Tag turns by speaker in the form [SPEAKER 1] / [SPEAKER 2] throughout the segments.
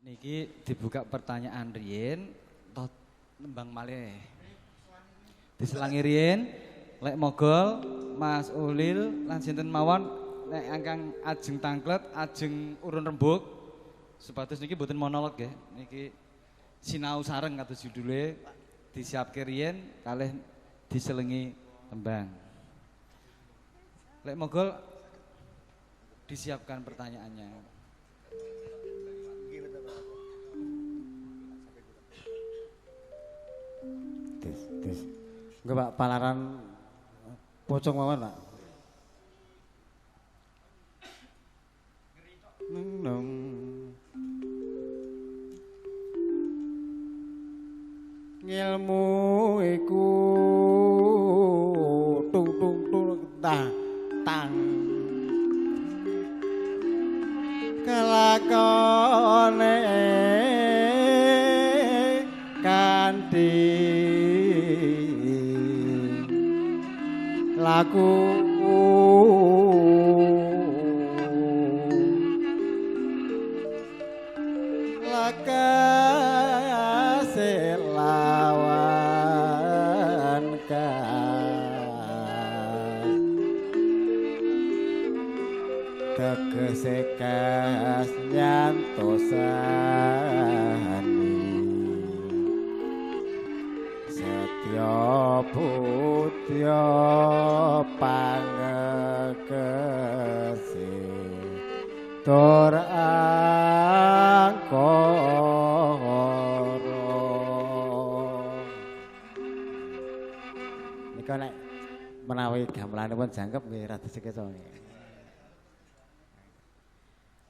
[SPEAKER 1] Niki dibuka pertanyaan riyen toh nembang malih. Diselangi riyen lek mogol Mas Ulil lan sinten mawon nek ingkang ajeng tangklet, ajeng urun rembug supados niki mboten monolog nggih. Niki sinau sareng kados judule disiapke riyen kalih diselengi tembang. Lek mogol disiapkan pertanyaannya.
[SPEAKER 2] Enggak Pak, palaran pocong mawon Pak. Nung. Ngilmu iku tung tung tung tang tang kelakone kanthi laku lakase lawan tegese kas nyantosani setya putya pangekesi tur angkara nika nek menawi gamelanipun jangkep nggih rada sekesa nggih.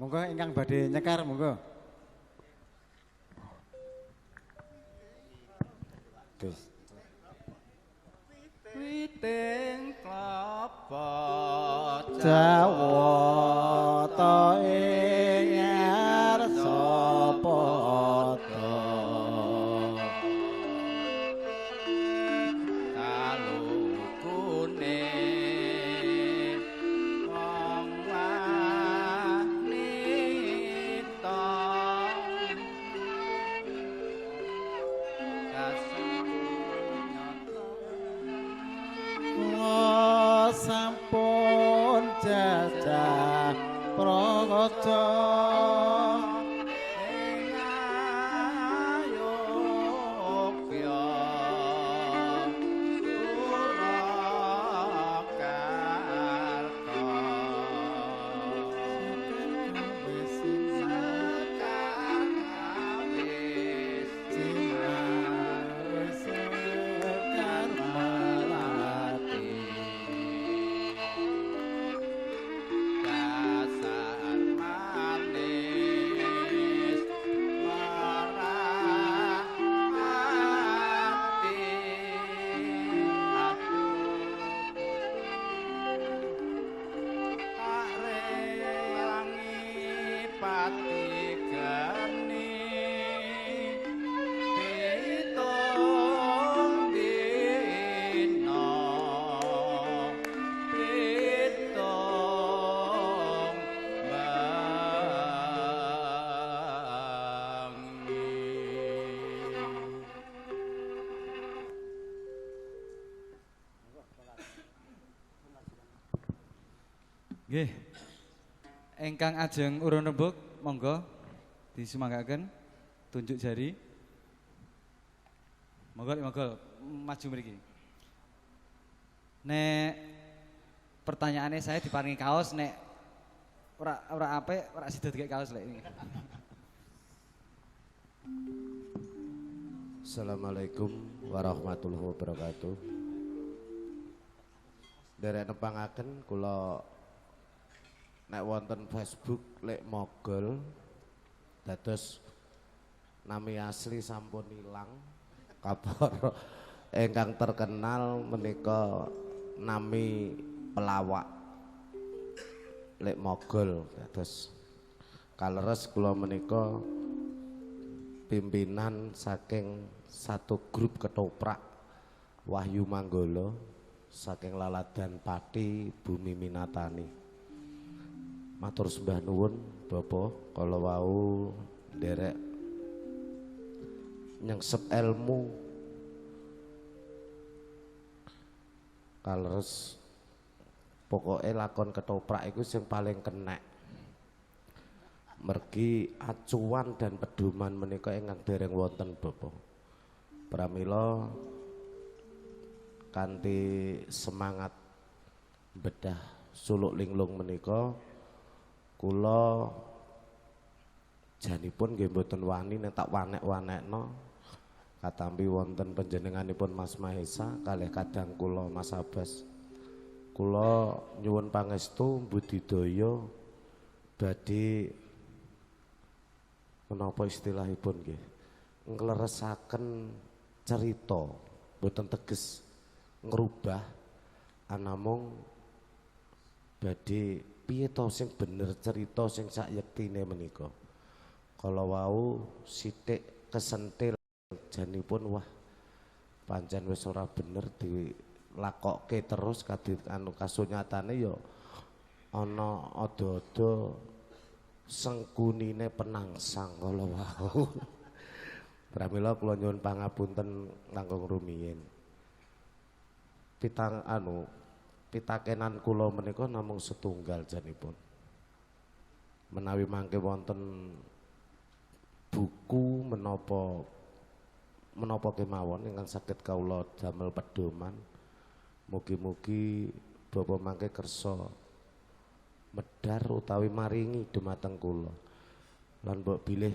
[SPEAKER 2] Monggo ingkang badhe nyekar monggo. Gus.
[SPEAKER 1] Witing klapa
[SPEAKER 2] Jawata ing ngarsa pada
[SPEAKER 1] kalukune wong wanita
[SPEAKER 2] sampun jajah praja
[SPEAKER 1] ing Ayodya pati gani pitung dina pitung bengi. Nggih. Engkang ajeng urun rembug, monggo disemanggaken tunjuk jari. Monggo maju mriki. Nek pertanyaannya saya diparingi kaos nek ora apik ora sida dikek kaos lek ini.
[SPEAKER 3] Assalamualaikum warahmatullahi wabarakatuh. Derek nepangaken kula nek wonten Facebook lek mogol dados nami asli sampun ilang kabar ingkang terkenal menika nami pelawak lek mogol dados kaleres kula menika pimpinan saking satu grup ketoprak Wahyu Manggala saking Laladan Pati Bumi Minatani. Matur sembah nuwun Bapak kala wau nderek nyengsep ilmu kaleres pokoknya lakon ketoprak itu yang paling kenek mergi acuan dan pedoman menika ingkang dereng wonten Bapak pramila kanthi semangat bedah suluk linglung menika kula janipun nggih mboten wani nek tak wanek-wanekno katampi wonten panjenenganipun Mas Mahesa kalih kadang kula Mas Abbas kula nyuwun pangestu budidaya badhe menapa istilahipun nggih ngleresaken cerita mboten teges ngrubah anamung badhe piye to sing bener cerita sing sak yektine menika kala wau sithik kesentil janipun wah pancen wis ora bener dilakokke terus kadit anu kasunyatane ya ana ada-ada sengkunine penangsang kala wau pramila kula nyuwun pangapunten langkung rumiyin pitakenan kula menika namung setunggal janipun menawi mangke wonten buku menapa kemawon ingkang saged kawula damel pedoman mugi-mugi Bapak mangke kersa medhar utawi maringi dumateng kula lan mbok bilih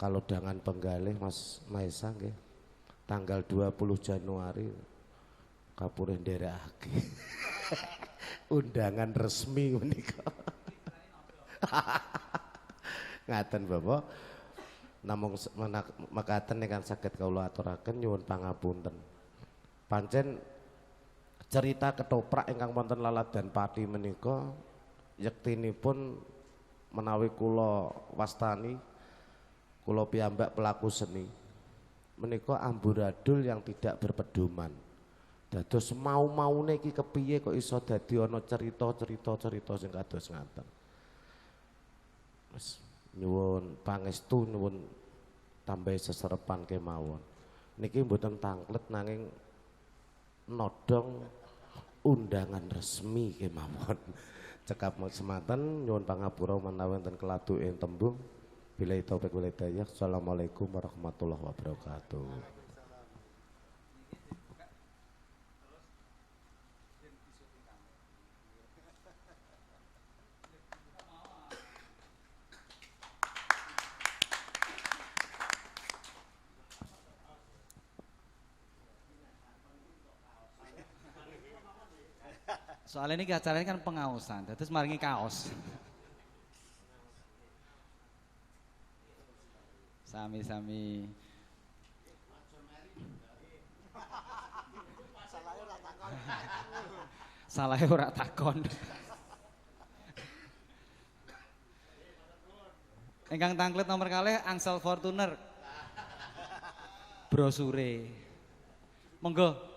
[SPEAKER 3] kalodhangan penggalih Mas Mahesa nggih tanggal 20 Januari kapurih nderekake undangan resmi menika ngaten Bapak namung mekaten ingkang saged kawula aturaken nyuwun pangapunten pancen cerita ketoprak ingkang wonten Laladan Pati menika yektinipun menawi kula wastani kula piyambak pelaku seni menika amburadul yang tidak berpedoman dados mau-maune iki kepiye kok iso dadi ana cerita sing kados ngaten Mas nyuwun pangestu nyuwun tambah seserepan kemawon niki mboten tanglet nanging nodong undangan resmi kemawon cekap sematan nyuwun pangapura menawi wonten keladuke tembung billahi taufik wal hidayah assalamualaikum warahmatullahi wabarakatuh.
[SPEAKER 1] Soalnya ini acaranya kan pengausan, terus maringi kaos. Sami-sami. Salahnya ora takon. Ingkang tanglet nomor kalih Angsel Fortuner. Brosure. Monggo.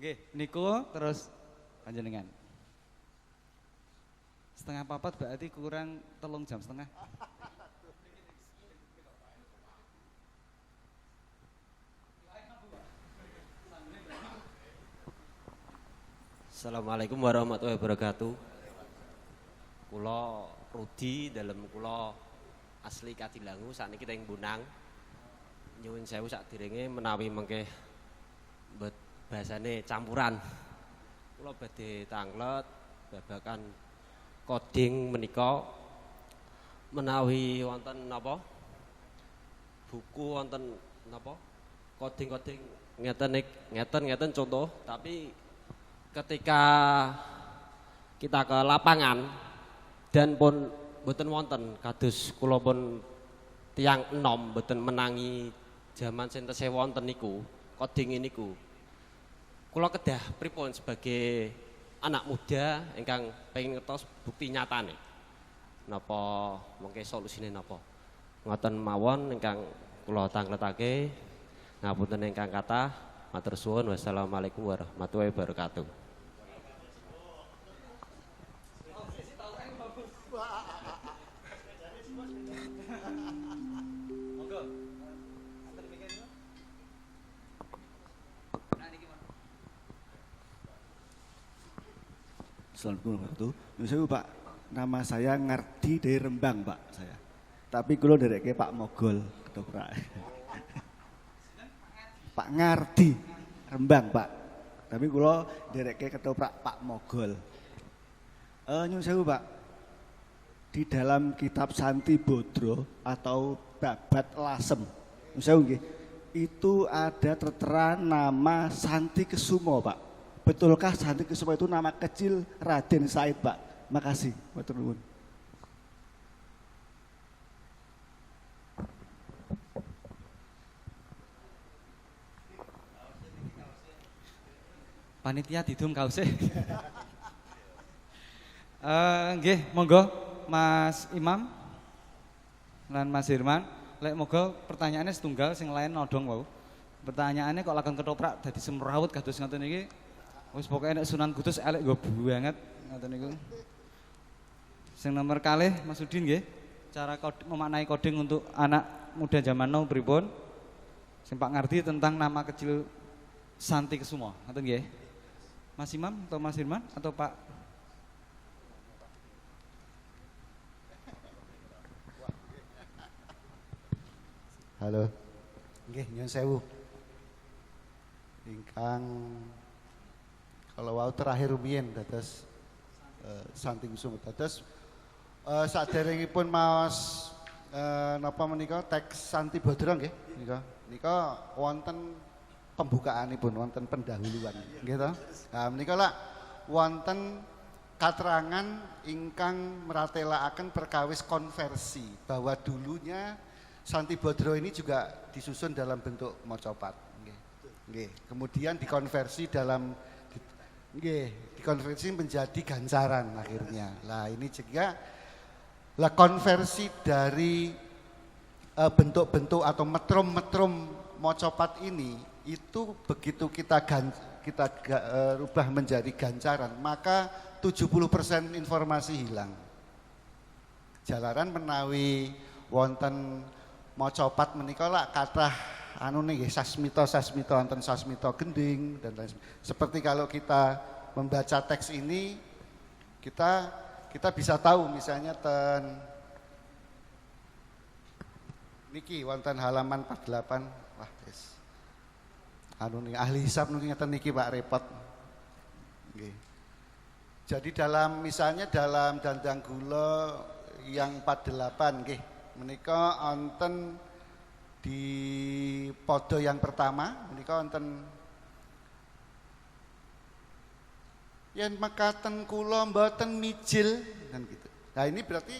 [SPEAKER 1] Nggih, niku terus panjenengan. Setengah papat berarti kurang 3 jam setengah.
[SPEAKER 4] Assalamualaikum warahmatullahi wabarakatuh. Kula Rudi dalem kula asli Kadilangu sakniki teng Bunang. Nyuwun sewu sakderenge menawi mengke bahasane campuran. Kula badhe tanglet babakan coding menika menawi wonten napa buku wonten napa coding-coding ngeten contoh tapi ketika kita ke lapangan dan pun boten wonten kados kula pun tiyang enom boten menangi jaman sing tesih wonten niku coding niku kula kedah pripun sebagai anak muda ingkang pengin ngertos bukti nyatane napa mengke solusine napa ngoten mawon ingkang kula tangletake ngapunten ingkang kathah matur suwun wassalamualaikum warahmatullahi wabarakatuh.
[SPEAKER 5] Assalamualaikum warahmatullahi wabarakatuh. Nyun sewu Pak, nama saya Ngardi dari Rembang Pak saya. Tapi kulo dereke Pak Mogol ketoprak. Pak Ngardi Rembang Pak. Tapi kulo dereke ketoprak Pak Mogol. Nyun sewu Pak, di dalam kitab Santi Bodro atau Babat Lasem, nyun sewu nggih, itu ada tertera nama Santi Kesumo Pak. Betulkah Santi Kesumo itu nama kecil Raden Said Pak? Makasih, matur nuwun.
[SPEAKER 1] Panitia didum kaose. Nggih, monggo Mas Imam lan Mas Hirman. Lek moga pertanyaannya setunggal sing lain nodong wau. Pertanyaannya kok lakon ketoprak dadi semrawut kados ngoten iki. Wis pokoke nek Sunan Kudus elek nggo banget ngoten niku. Sing nomor kalih Mas Udin nggih. Cara memaknai coding untuk anak muda zaman now pripun? Sing Pak Ngardi tentang nama kecil Santi Kesumo. Ngoten nggih. Mas Imam atau Mas Hirman atau Pak?
[SPEAKER 6] Halo. Nggih, nyun sewu. Ingkang kalau wau terakhir rumiyin dados Santi Kusumo dados saderengipun maos napa menika teks Santi Bodro nggih nika wonten pembukaanipun wonten pendahuluan nggih to. Nah menika lak wonten katerangan ingkang meratelaken perkawis konversi bahwa dulunya Santi Bodro ini juga disusun dalam bentuk mocopat. Kemudian dikonversi dikonversi menjadi gancaran akhirnya. Lah ini juga konversi dari bentuk-bentuk atau metrum-metrum mocopat ini itu begitu kita rubah menjadi gancaran, maka 70% informasi hilang. Jalaran menawi wonten mocopat menika lak kathah anu nggih sasmita wonten sasmita gending dan lain sebagainya. Seperti kalau kita membaca teks ini kita bisa tahu misalnya niki wonten halaman 48 wah wis anu nih ahli hisab ngeten niki Pak repot nggih. Jadi misalnya dalam Dandang Gula yang 48 nggih menika wonten di podo yang pertama menika wonten yen mekaten kula mboten mijil kan gitu. Nah ini berarti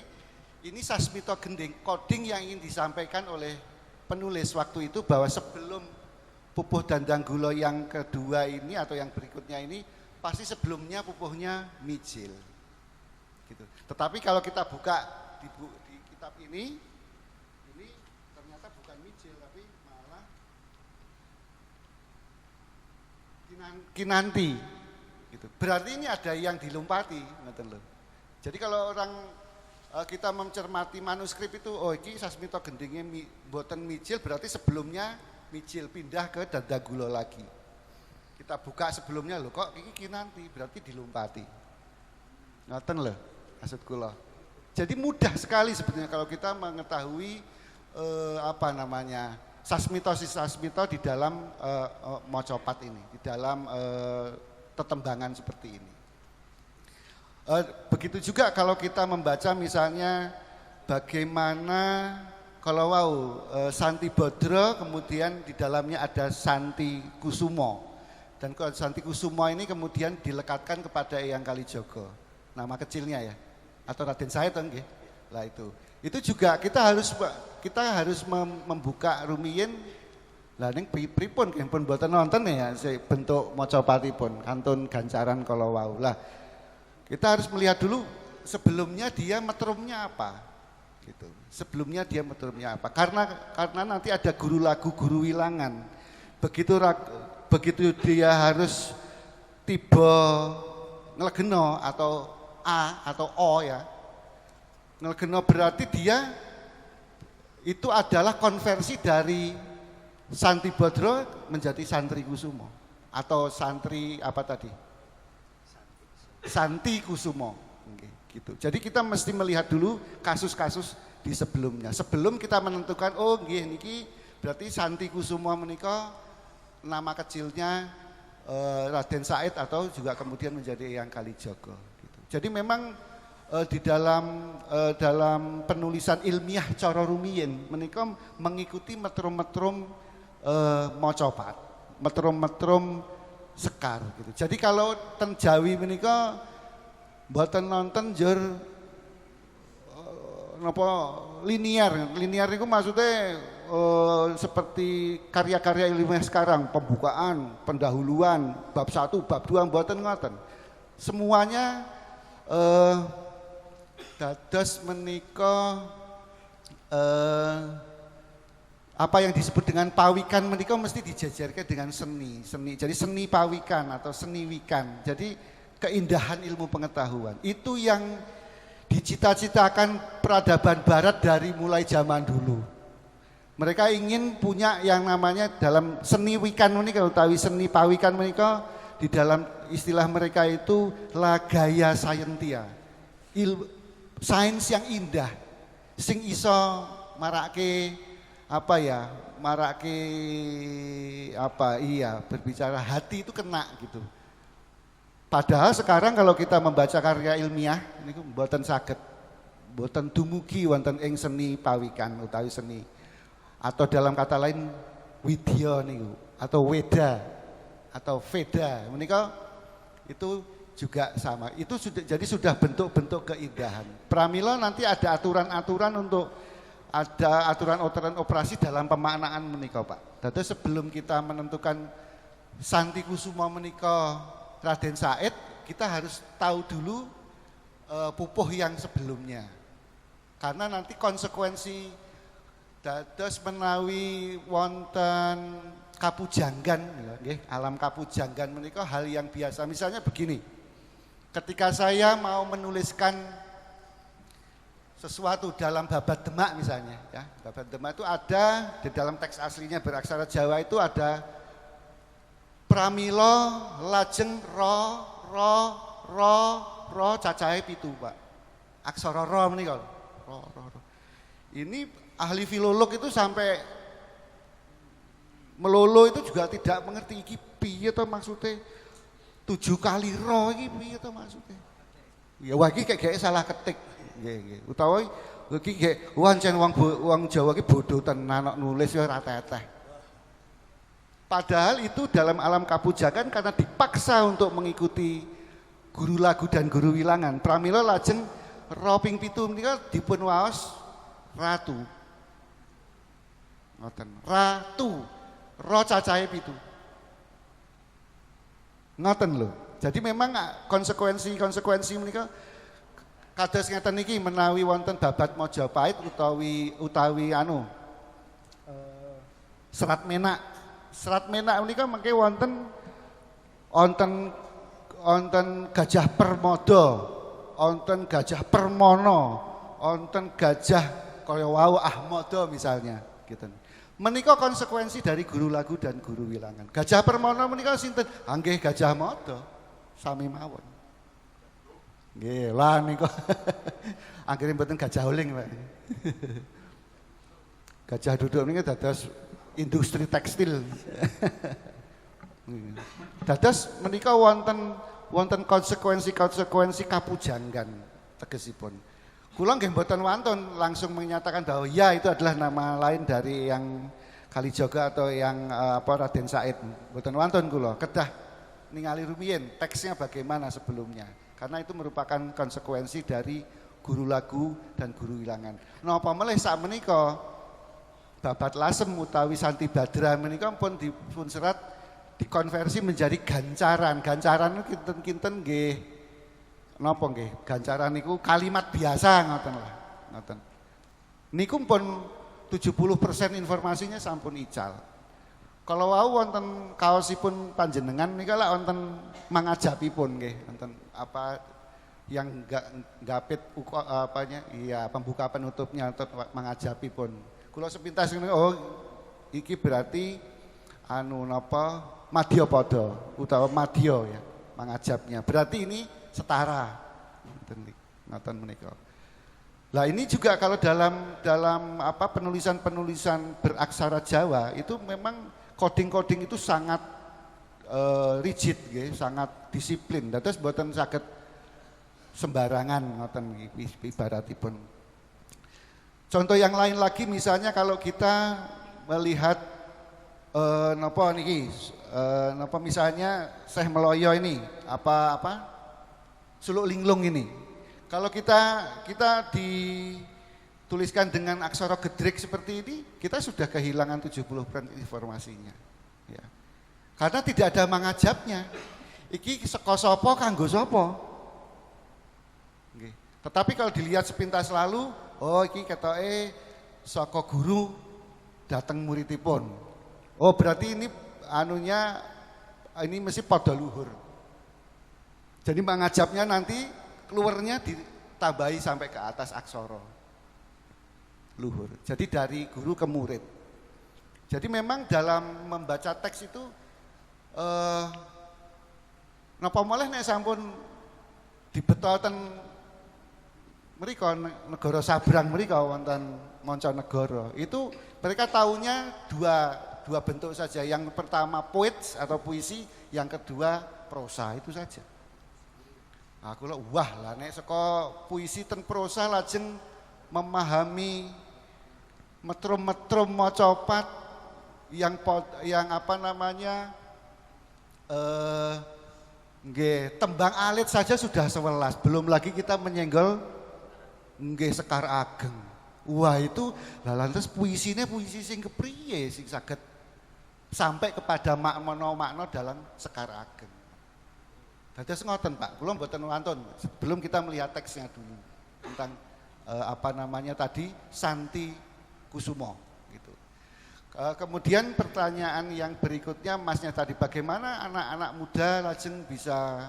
[SPEAKER 6] ini sasmita gending coding yang ingin disampaikan oleh penulis waktu itu bahwa sebelum pupuh Dandang Gula yang kedua ini atau yang berikutnya ini pasti sebelumnya pupuhnya mijil gitu. Tetapi kalau kita buka di kitab ini ternyata bukan mijil tapi malah kinanti gitu. Berarti ini ada yang dilompati ngoten lho. Jadi kalau orang kita mencermati manuskrip itu oh iki sasmita gendingnya mboten mijil berarti sebelumnya mijil pindah ke Dandang Gula lagi. Kita buka sebelumnya lho kok iki kinanti berarti dilompati. Ngoten lho maksud kula. Jadi mudah sekali sebetulnya kalau kita mengetahui sasmita di dalam mocopat ini, di dalam tetembangan seperti ini. Begitu juga kalau kita membaca misalnya bagaimana kalau Santi Bodro kemudian di dalamnya ada Santi Kusumo dan Santi Kusumo ini kemudian dilekatkan kepada Eyang Kalijogo, nama kecilnya ya. Atau Raden Said nggih. Lah itu juga kita harus membuka rumiyin. Lah ning pripun nggih pun mboten nonton ya bentuk mocopatipun kantun gancaran kala wau. Lah kita harus melihat dulu sebelumnya dia metrumnya apa gitu. Sebelumnya dia metrumnya apa? Karena nanti ada guru lagu, guru wilangan. Begitu dia harus tiba ngelegeno atau A atau O ya. Ngelegeno berarti dia itu adalah konversi dari Santi Bodro menjadi Santri Kusumo atau santri apa tadi? Santi Kusumo. Nggih, gitu. Jadi kita mesti melihat dulu kasus-kasus di sebelumnya. Sebelum kita menentukan oh nggih niki berarti Santi Kusumo menika nama kecilnya Raden Said atau juga kemudian menjadi Eyang Kalijaga gitu. Jadi memang di dalam penulisan ilmiah cara rumiyin menika mengikuti metrum-metrum macapat, metrum-metrum sekar gitu. Jadi kalau ten Jawi menika mboten nonton jur napa linear. Linear itu maksudnya seperti karya-karya ilmiah sekarang, pembukaan, pendahuluan, bab 1, bab 2 mboten ngoten. Semuanya dados menika apa yang disebut dengan pawikan menika mesti dijajarkan dengan seni. Jadi seni pawikan atau seni wikan. Jadi keindahan ilmu pengetahuan. Itu yang dicita-citakan peradaban barat dari mulai zaman dulu. Mereka ingin punya yang namanya dalam seni wikan menika utawi seni pawikan menika di dalam istilah mereka itu la gaya scientia. Sains yang indah sing iso marake berbicara hati itu kena gitu. Padahal sekarang kalau kita membaca karya ilmiah niku mboten saged, mboten dumugi wonten ing seni pawikan utawi seni atau dalam kata lain widya niku atau weda atau veda menika itu juga sama. Itu sudah bentuk-bentuk keindahan. Pramila nanti ada aturan-aturan untuk ada aturan-aturan operasi dalam pemaknaan menika, Pak. Jadi sebelum kita menentukan Santi Kusumo menika Raden Said, kita harus tahu dulu pupuh yang sebelumnya. Karena nanti konsekuensi dados menawi wonten kapujanggan, nggih, alam kapujanggan menika hal yang biasa. Misalnya begini, ketika saya mau menuliskan sesuatu dalam babat demak misalnya, ya, babat demak itu ada di dalam teks aslinya beraksara Jawa itu ada pramila lajeng ro cacahe pitu, Pak. Aksara ro menika. Ro. Ini ahli filolog itu sampai melolo itu juga tidak mengerti iki piye to maksude 7 kali ro iki piye to maksude. Ya wah iki kayak salah ketik. Nggih. Utawa iki nggih wancen wong Jawa iki bodho tenan nulis ya ora teteh. Padahal itu dalam alam kapujakan karena dipaksa untuk mengikuti guru lagu dan guru wilangan. Pramila lajeng ro ping 7 menika dipun waos ratu. Ngoten. Ratu ro cacahe 7. Ngoten lho. Jadi memang konsekuensi menika kados ngeten niki menawi wonten babat Majapahit utawi Serat Menak. Serat Menak menika mengke wonten Gajah Permodo, wonten Gajah Permono, wonten Gajah kaya wau Ahmada misalnya gitu. Menika konsekuensi dari guru lagu dan guru wilangan. Gajah Permono menika sinten? Nggih Gajah Mada sami mawon. Nggih, lah niku. Akhire mboten gajah uling, Pak. Gajah duduk niki dados industri tekstil. Dados menika wonten konsekuensi kapujanggan tegesipun. Kula nggih mboten wonten langsung menyatakan bahwa ya itu adalah nama lain dari yang Kalijaga atau yang Raden Said. Mboten wonten kula, kedah ningali rumiyin teksnya bagaimana sebelumnya. Karena itu merupakan konsekuensi dari guru lagu dan guru wilangan. Napa melih sakmenika babat lasem utawi Santi Badra menika pun dipun serat dikonversi menjadi gancaran. Gancaran kinten-kinten nggih napa nggih? Gancaran niku kalimat biasa ngoten lah. Ngoten. Niku pun 70% informasinya sampun ical. Kalau wau wonten kaosipun panjenengan nika lak wonten mangajabipun nggih, wonten apa yang gapit pembuka penutupnya untuk mangajabipun. Kula sepintas oh iki berarti Madyapada utawa Madya ya mangajabnya. Berarti ini setara. Ngoten menika. Lah ini juga kalau dalam apa penulisan beraksara Jawa itu memang coding itu sangat rigid nggih, sangat disiplin. Dados mboten saged sembarangan ngoten ibaratipun. Contoh yang lain lagi misalnya kalau kita melihat napa niki napa misalnya Syekh Meloyo ini apa Suluk Linglung ini. Kalau kita dituliskan dengan aksara gedrik seperti ini, kita sudah kehilangan 70% informasinya. Ya. Karena tidak ada mangajabnya. Iki saka sapa kanggo sapa. Nggih. Tetapi kalau dilihat sepintas lalu, oh iki ketoke saka guru dateng muridipun. Oh berarti ini anunya ini mesti padha luhur. Jadi mangajabnya nanti keluarnya ditambahi sampai ke atas aksara luhur. Jadi dari guru ke murid. Jadi memang dalam membaca teks itu napa malih nek sampun dibetoten mriko negara Sabrang mriko wonten Mancanegara. Itu mereka tahunya dua bentuk saja. Yang pertama poets atau puisi, yang kedua prosa, itu saja. Aku lah wah lah nek saka puisi ten prosa lajeng memahami metrum-metrum macapat yang apa namanya nggih tembang alit saja sudah 11, belum lagi kita menyenggol nggih Sekar Ageng. Wah itu lah lantas puisinya puisi sing kepriye sing saged sampai kepada makna dalam Sekar Ageng. Dados ngoten Pak, kula mboten wonten sebelum kita melihat teksnya dulu tentang apa namanya tadi Santi Kusumo gitu. Kemudian pertanyaan yang berikutnya Masnya tadi, bagaimana anak-anak muda lajeng bisa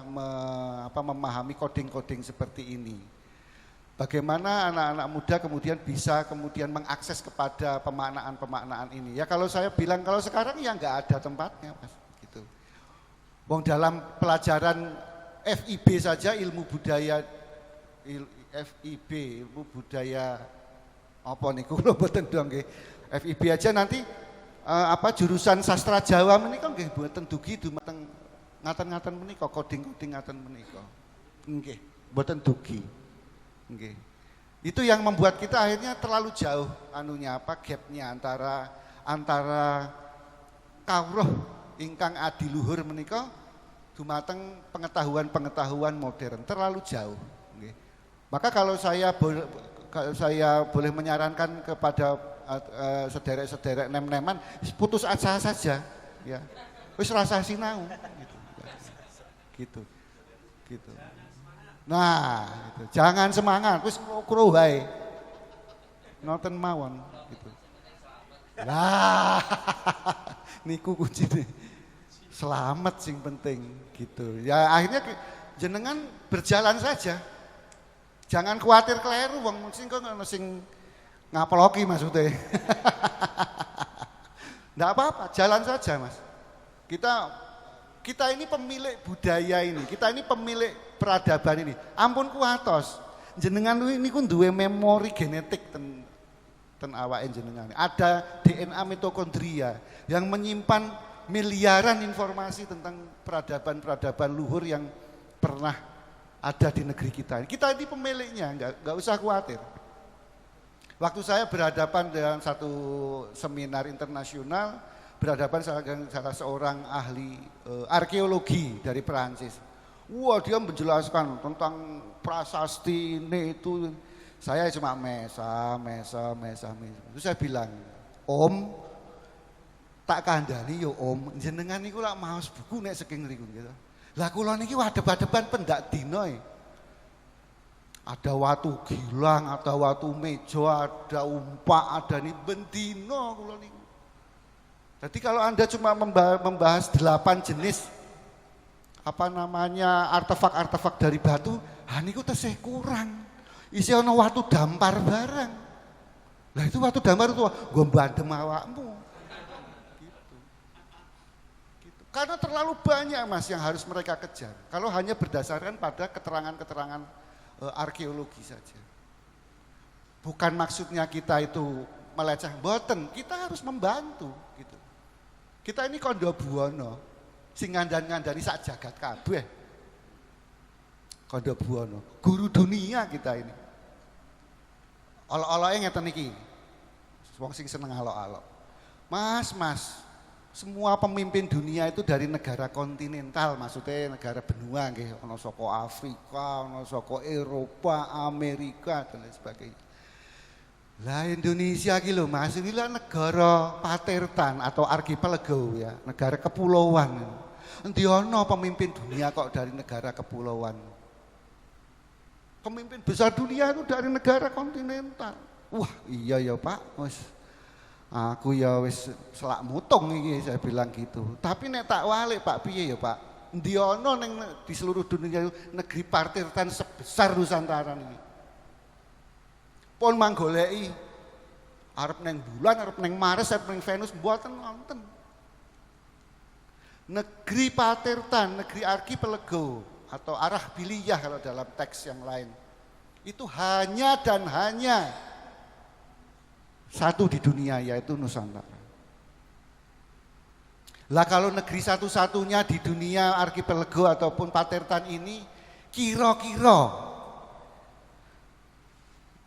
[SPEAKER 6] memahami coding-coding seperti ini? Bagaimana anak-anak muda kemudian bisa mengakses kepada pemaknaan ini? Ya kalau saya bilang kalau sekarang ya nggak ada tempatnya Mas. Wong dalam pelajaran FIB saja ilmu budaya apa niku lho mboten dong nggih. FIB aja nanti jurusan sastra Jawa menika nggih mboten dugi dumateng ngaten-ngaten menika coding-coding ngaten menika. Nggih, mboten dugi. Nggih. Itu yang membuat kita akhirnya terlalu jauh gapnya antara kawruh ingkang adiluhur menika dumateng pengetahuan modern terlalu jauh. Nggih. Maka kalau saya boleh menyarankan kepada sederek-sederek nem-neman putus asa saja ya. Wis rasa sinau gitu. Nah, gitu. Jangan semangat, wis kro wae. Ngoten mawon gitu. Lah niku kuncine. Selamat sing penting gitu. Ya akhirnya jenengan berjalan saja. Jangan khawatir keliru wong sing kok ono sing ngaploki maksudnya. Enggak apa-apa, jalan saja Mas. Kita ini pemilik budaya ini, kita ini pemilik peradaban ini. Ampun kuatos. Jenengan niku duwe memori genetik ten awake jenengan. Ada DNA mitokondria yang menyimpan miliaran informasi tentang peradaban luhur yang pernah ada di negeri kita. Kita ini pemiliknya, enggak usah khawatir. Waktu saya berhadapan dengan satu seminar internasional, berhadapan salah seorang ahli arkeologi dari Perancis. Wah, dia menjelaskan tentang prasasti ini itu. Saya cuma mesa. Terus saya bilang, Om, tak kandhani yo Om, jenengan niku lak maos buku nek saking ngriku gitu. Lah kula niki wadep-wadepan pendak dina e. Ada watu gilang, ada watu mejo, ada umpak, ada nih bendino kula niku. Jadi kalau Anda cuma membahas 8 jenis artefak-artefak dari batu, niku tesih kurang. Isi ana watu dampar barang. Lah itu watu dampar itu nggo bandem awakmu. Karena terlalu banyak Mas yang harus mereka kejar. Kalau hanya berdasarkan pada keterangan-keterangan arkeologi saja. Bukan maksudnya kita itu meleceh, mboten, kita harus membantu gitu. Kita ini kondo buwono, sing ngandani sak jagat kabeh. Kondo buwono, guru dunia kita ini. Olok-oloke ngeten iki. Wong sing seneng alok-alok. Mas, semua pemimpin dunia itu dari negara kontinental, maksudnya negara benua nggih, ana saka Afrika, ana saka Eropa, Amerika dan lain sebagainya. Lah Indonesia iki lho Mas, ini lah negara patertan atau archipelago ya, negara kepulauan. Endi ana pemimpin dunia kok dari negara kepulauan? Pemimpin besar dunia itu dari negara kontinental. Wah, iya ya Pak, wis aku ya wis selak mutung iki saya bilang gitu. Tapi nek tak walik Pak piye ya Pak? Endi ana ning di seluruh dunia negeri patertan sebesar Nusantara ini. Pun manggoleki arep neng bulan, arep neng Mars, arep neng Venus mboten wonten. Negeri patertan, negeri archipelago atau arah biliyah kalau dalam teks yang lain. Itu hanya dan hanya satu di dunia yaitu Nusantara. Lah kalau negeri satu-satunya di dunia archipelago ataupun patertan ini kira-kira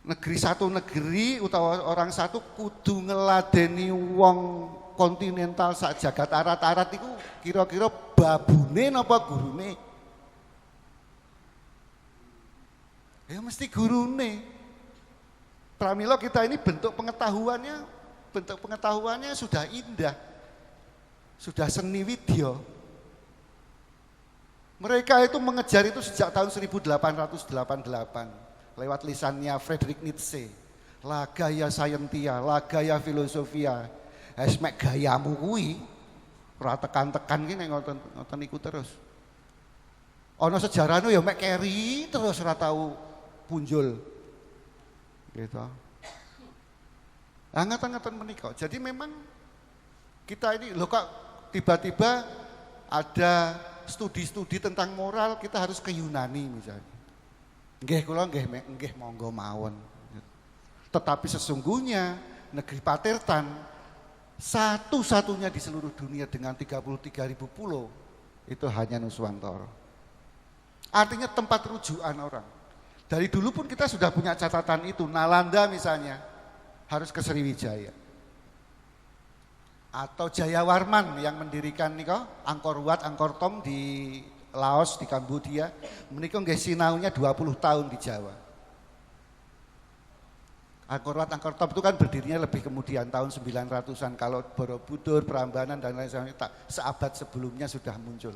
[SPEAKER 6] negeri utawa orang satu kudu ngeladeni wong kontinental sak jagat arat-arat itu kira-kira babune napa gurune? Ya mesti gurune. Pramila kita ini bentuk pengetahuannya sudah indah. Sudah seni widya. Mereka itu mengejar itu sejak tahun 1888. Lewat lisannya Friedrich Nietzsche, la gaya scientia, la gaya filosofia, mek gayamu kuwi, ora tekan-tekan ki nek ngoten iku terus. Ana sejarahno ya mek keri terus ora tau punjul. Gitu. Ngeten-ngeten menika. Jadi memang kita ini lho kok tiba-tiba ada studi-studi tentang moral kita harus ke Yunani misalnya. Nggih kula nggih monggo mawon. Tetapi sesungguhnya negeri patertan satu-satunya di seluruh dunia dengan 33.000 pulau itu hanya Nuswantara. Artinya tempat rujukan orang. Dari dulu pun kita sudah punya catatan itu. Nalanda misalnya harus ke Sriwijaya. Atau Jayawarman yang mendirikan Angkor Wat, Angkor Thom di Laos, di Kambodia, menika nggih sinaunya 20 tahun di Jawa. Angkor Wat, Angkor Thom itu kan berdirinya lebih kemudian tahun 900-an. Kalau Borobudur, Prambanan dan lain sebagainya seabad sebelumnya sudah muncul.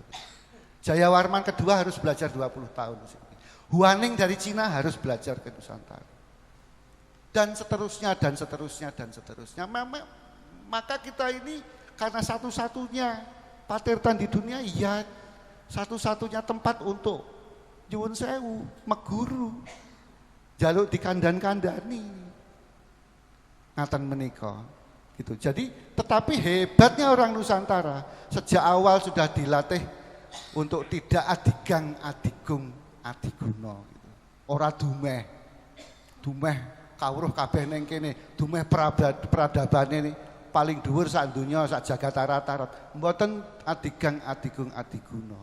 [SPEAKER 6] Jayawarman kedua harus belajar 20 tahun. Huaning dari Cina harus belajar ke Nusantara. Dan seterusnya dan seterusnya dan seterusnya. Maka kita ini karena satu-satunya patertan di dunia, ya satu-satunya tempat untuk nyuwun sewu, meguru, jaluk dikandan-kandani, ngaten menika, gitu. Jadi, tetapi hebatnya orang Nusantara sejak awal sudah dilatih untuk tidak adigang, adigung, adiguna. Gitu. Ora dumeh kawruh kabeh ning kene, dumeh peradaban ini paling dhuwur sak donya, sak jagat arat-arat. Mboten adigang, adigung, adiguna.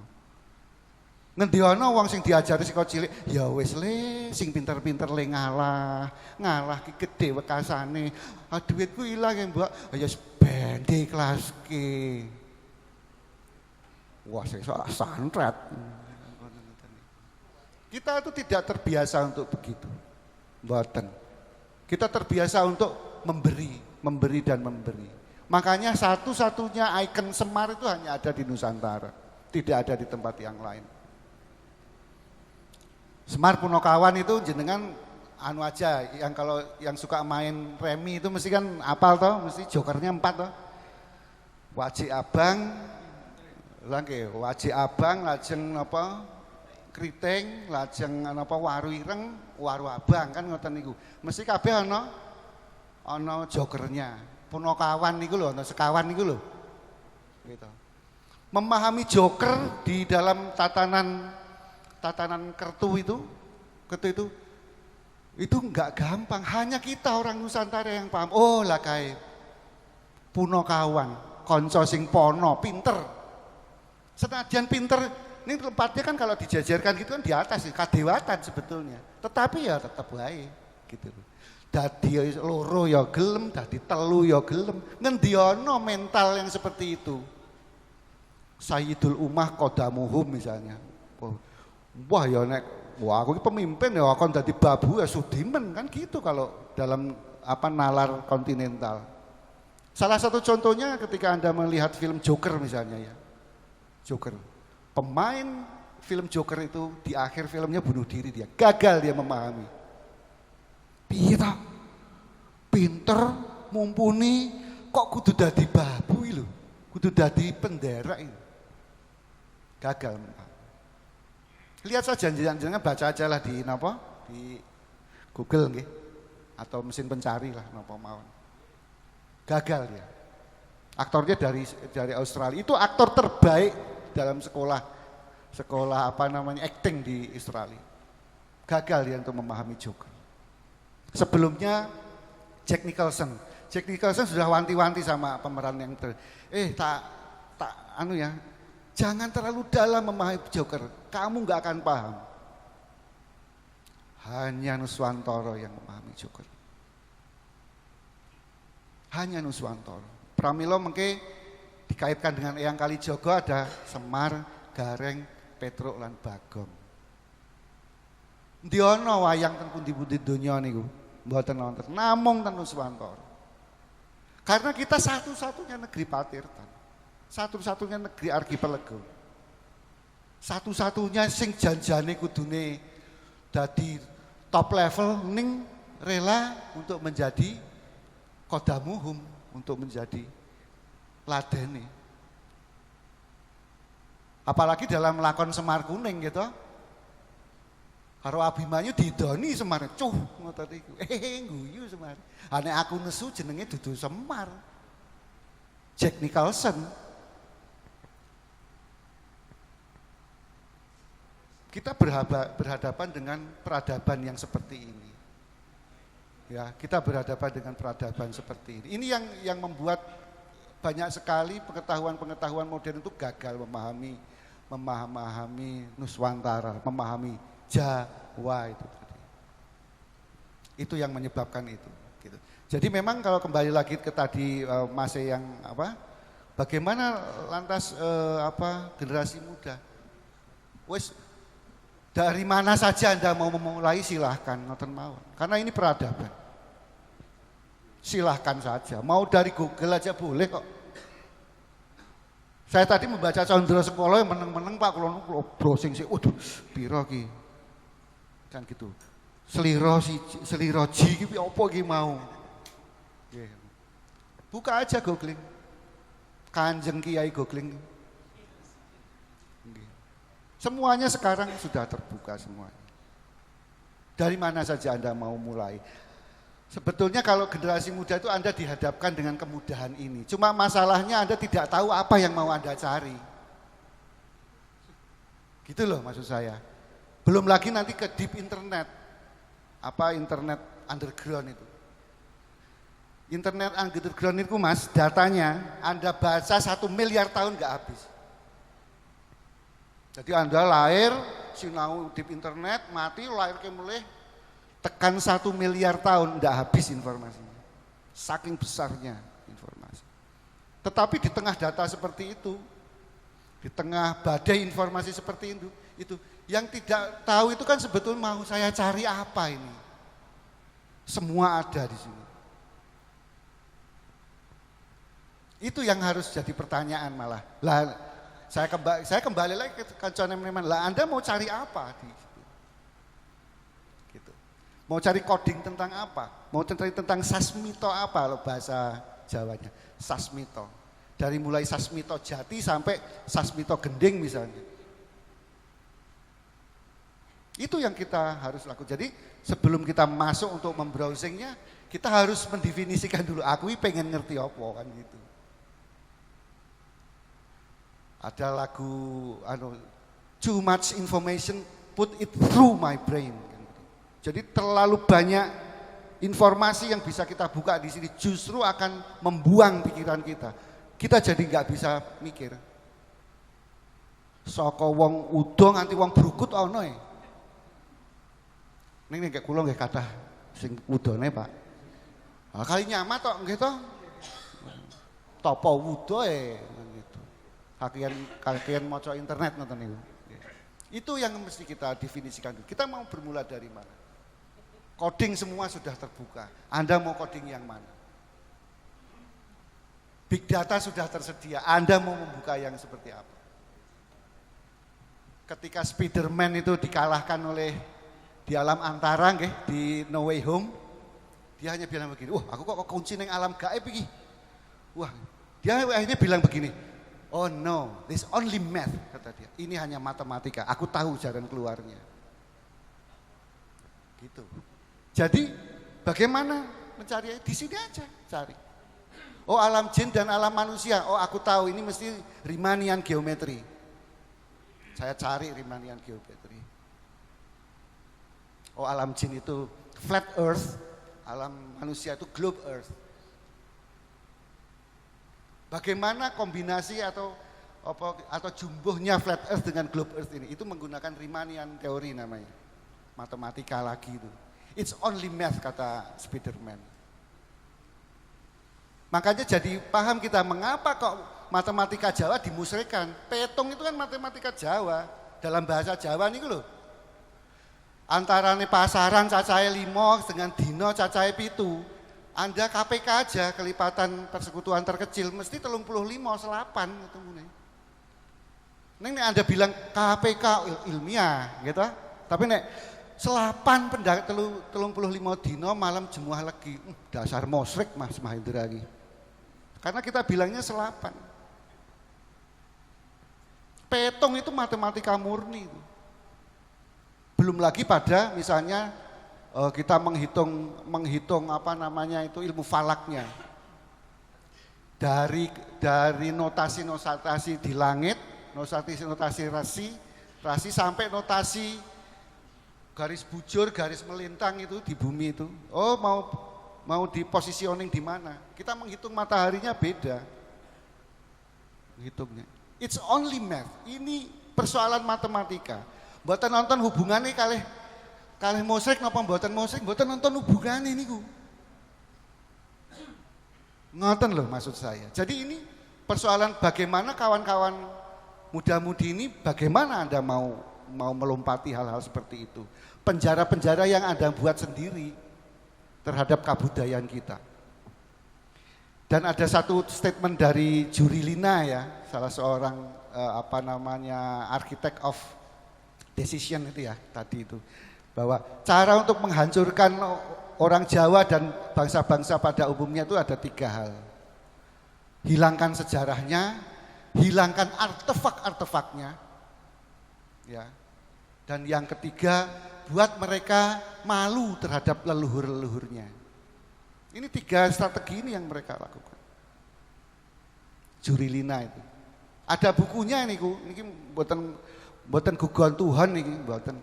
[SPEAKER 6] Ngendi ana wong sing diajari saka cilik, ya wis le, sing pinter-pinter le ngalah ki gedhe wekasane. Duitku ilang ya, Mbak. Ya wis ben dikelaske. Wah, sesuk santret. Kita itu tidak terbiasa untuk begitu. Mboten. Kita terbiasa untuk memberi dan memberi. Makanya satu-satunya ikon Semar itu hanya ada di Nusantara, tidak ada di tempat yang lain. Semar Punokawan itu jenengan anu aja, yang kalau yang suka main remi itu mesti kan apal toh, mesti jokernya 4 toh. Wajik Abang, Wajik Abang, lajeng apa? Kriting, lajeng apa waru ireng, waru abang kan ngoten niku. Mesti kabeh ana jokernya. Punokawan niku lho, ana sekawan niku lho. Gitu. memahami Joker di dalam tatanan kertu itu enggak gampang. Hanya kita orang Nusantara yang paham. Oh lah kae puno kawan, konco sing pono, pinter. Senajan pinter, ini tempatnya kan kalau dijajarkan gitu kan di atas, kadewatan sebetulnya. Tetapi ya tetap baik gitu. Dadi loro ya gelem, dadi telu ya gelem. Ngendi ana mental yang seperti itu. Sayyidul Ummah Qadamuhum misalnya. Wah ya nek wah aku ini pemimpin ya akan jadi babu ya Sudimen kan gitu kalau dalam nalar kontinental. Salah satu contohnya ketika Anda melihat film Joker misalnya ya. Joker. Pemain film Joker itu di akhir filmnya bunuh diri dia. Gagal dia memahami. Piye ta? Pinter, mumpuni, kok kudu dadi babu lho. Kudu dadi pendera ini. Gagal memahami. Lihat saja jangan baca aja lah di Google nggih atau mesin pencari lah napa mawon. Gagal dia. Aktornya dari Australia. Itu aktor terbaik dalam sekolah acting di Australia. Gagal dia untuk memahami Joker. Sebelumnya Jack Nicholson sudah wanti-wanti sama pemeran yang jangan terlalu dalam memahami Joker, kamu nggak akan paham. Hanya Nuswantoro yang memahami Joker. Hanya Nuswantoro. Pramila mengke dikaitkan dengan Eyang Kalijogo ada Semar, Gareng, Petruk lan Bagong. Ndi ana wayang ten pundi-pundi donya niku? Mboten wonten. Namung ten Nuswantoro. Karena kita satu-satunya negeri Patirtan. Satu-satunya negeri archipelago. Satu-satunya sing janjane kudune dadi top level ning rela untuk menjadi Qadamuhum, untuk menjadi ladene. Apalagi dalam lakon Semar Kuning gitu. Karo Abimanyu didoni Semar, cuh ngoten iku. Guyu Semar. Ane aku nesu jenenge dudu Semar. Jack Nicholson. Kita berhadapan dengan peradaban yang seperti ini. Ya, kita berhadapan dengan peradaban seperti ini. Ini yang membuat banyak sekali pengetahuan modern itu gagal memahami Nuswantara, memahami Jawa itu tadi. Itu yang menyebabkan itu. Gitu. Jadi memang kalau kembali lagi ke tadi masih yang bagaimana lantas generasi muda, wes dari mana saja Anda mau memulai silahkan, ngoten mawon. Karena ini peradaban. Silahkan saja, mau dari Google aja boleh kok. Saya tadi membaca Condro Sekolah yang meneng-meneng Pak, kalau browsing sih, waduh, piro ki. Kan gitu. Seliro ji ki apa ki mau. Buka aja googling. Kanjeng Kiai googling. Semuanya sekarang sudah terbuka semuanya. Dari mana saja Anda mau mulai. Sebetulnya kalau generasi muda itu Anda dihadapkan dengan kemudahan ini. Cuma masalahnya Anda tidak tahu apa yang mau Anda cari. Gitu loh maksud saya. Belum lagi nanti ke deep internet. Internet underground itu. Internet underground itu Mas, datanya Anda baca 1 miliar tahun nggak habis. Jadi Anda lahir, sinau di internet, mati, lahir mulai tekan 1 miliar tahun, tidak habis informasinya. Saking besarnya informasi. Tetapi di tengah data seperti itu, di tengah badai informasi seperti itu yang tidak tahu itu kan sebetulnya mau saya cari apa ini. Semua ada di sini. Itu yang harus jadi pertanyaan malah. Saya kembali lagi ke kancane meneman. Lah Anda mau cari apa di situ? Gitu. Mau cari coding tentang apa? Mau cari tentang sasmito apa loh bahasa Jawanya? Sasmito. Dari mulai sasmito jati sampai sasmito gending misalnya. Itu yang kita harus lakukan. Jadi sebelum kita masuk untuk membrowsingnya, kita harus mendefinisikan dulu. Aku pengen ngerti apa kan gitu. Ada lagu too much information put it through my brain. Jadi terlalu banyak informasi yang bisa kita buka di sini justru akan membuang pikiran kita. Kita jadi nggak bisa mikir. Saka wong udo nganti wong brukut ana e. Ning nek kula nggih kathah sing udone, Pak. Kali nyamat tok nggih to. Tapa wudo gitu. Kakean maca internet ngoten niku. Itu yang mesti kita definisikan dulu. Kita mau bermula dari mana? Coding semua sudah terbuka. Anda mau coding yang mana? Big data sudah tersedia. Anda mau membuka yang seperti apa? Ketika Spider-Man itu dikalahkan oleh di alam antara nggih, di No Way Home, dia hanya bilang begini, "Wah, aku kok kunci neng alam gaib iki." Wah, dia akhirnya bilang begini, "Oh no, this only math," kata dia. Ini hanya matematika. Aku tahu jalan keluarnya. Gitu. Jadi bagaimana mencari? Di sini aja cari. Oh, alam jin dan alam manusia. Oh, aku tahu ini mesti Riemannian geometri. Saya cari Riemannian geometri. Oh, alam jin itu flat earth, alam manusia itu globe earth. Bagaimana kombinasi atau jumbuhnya flat earth dengan globe earth ini? Itu menggunakan Riemannian teori namanya. Matematika lagi itu. It's only math, kata Spider-Man. Makanya jadi paham kita mengapa kok matematika Jawa dimusyrikkan. Petung itu kan matematika Jawa. Dalam bahasa Jawa nih loh. Antarane pasaran cacahe 5 dengan dino cacahe 7. Anda KPK aja kelipatan persekutuan terkecil mesti 35 selapan gitu ngene. Ning nek Anda bilang KPK ilmiah gitu. Tapi nek selapan pendak 35 dino malam jemuah legi. Dasar musyrik Mas Mahendra iki. Karena kita bilangnya selapan. Petung itu matematika murni itu. Belum lagi pada misalnya kita menghitung apa namanya itu ilmu falaknya. Dari notasi di langit, notasi rasi sampai notasi garis bujur, garis melintang itu di bumi itu. Oh, mau di positioning di mana? Kita menghitung mataharinya beda. Menghitungnya. It's only math. Ini persoalan matematika. Mboten nonton hubungannya kalih musyrik napa mboten musyrik, mboten nonton hubungannya niku. Ngoten loh maksud saya. Jadi ini persoalan bagaimana kawan-kawan muda-mudi ini bagaimana Anda mau melompati hal-hal seperti itu. Penjara-penjara yang Anda buat sendiri terhadap kebudayaan kita. Dan ada satu statement dari Jurilina ya, salah seorang architect of decision itu ya tadi itu, bahwa cara untuk menghancurkan orang Jawa dan bangsa-bangsa pada umumnya itu ada 3 hal. Hilangkan sejarahnya, hilangkan artefak-artefaknya, ya. Dan yang ketiga, buat mereka malu terhadap leluhur-leluhurnya. Ini 3 strategi ini yang mereka lakukan. Jurilina itu. Ada bukunya ini buatan gugon Tuhan ini buatan.